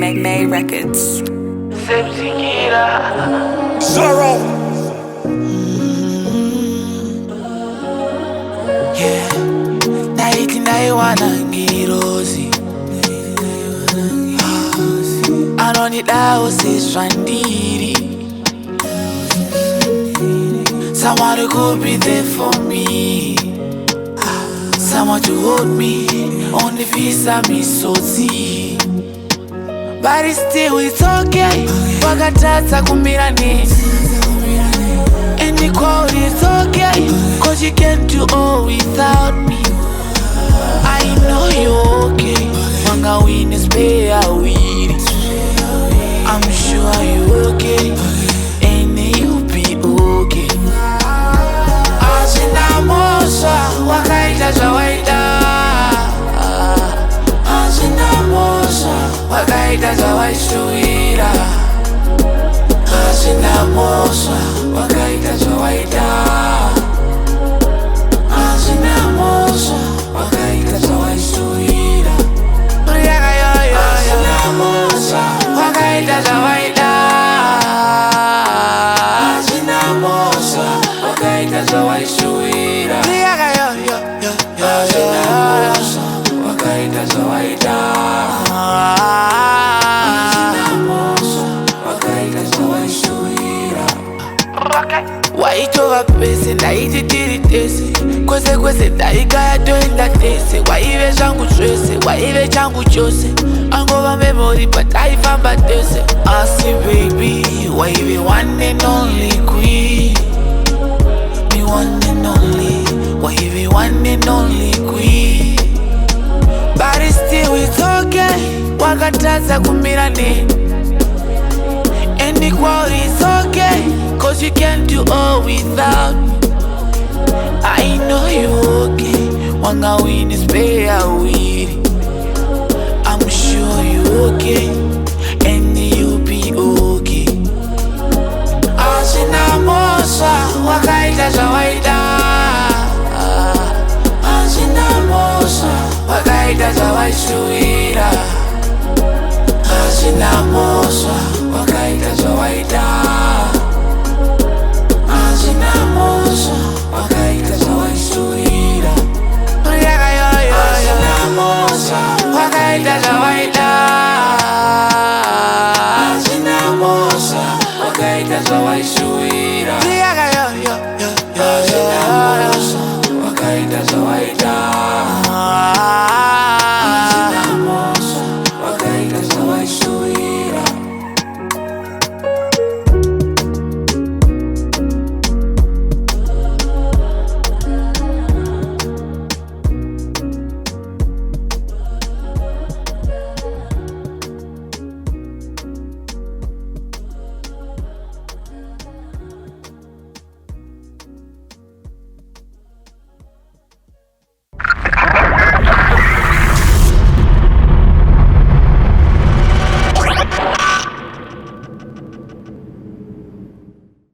Records. ZebTsikira. Zero. Yeah. Naiti naiwana ngirozi. Anonidao siswandiri. Someone who could be there for me. Someone to hold me. Only visa me so see. But still it's okay. Wakatata kumirani. Any quote is okay. Cause you can't do all without me. I know you're okay. Wanga win is pay a weed. I'm sure you're okay. And you'll be okay. Ajina Mhosva wakaita zawaida. Ajina Mhosva wakaita zawaida. Ajina Mhosva wakaita zawaida. Ajina Mhosva wakaita zawaida. Ajina Mhosva wakaita zawaida. Ajina Mhosva wakaita zawaida. Ajina Mhosva wakaita zawaida. Waitova pese ndaiti tiri tese. Kwese ndaigaya toenda tese. Waive zvangu zvese, waive changu chose. Angova memory but aifamba tese. Asi baby, waive one and only queen. Me one and only, waive one and only queen. But still it's okay. Wakatadza kumirani. Any quality is okay. Cause you can't do all without me. I know you're okay. Wanga win is pay a weed. I'm sure you're okay.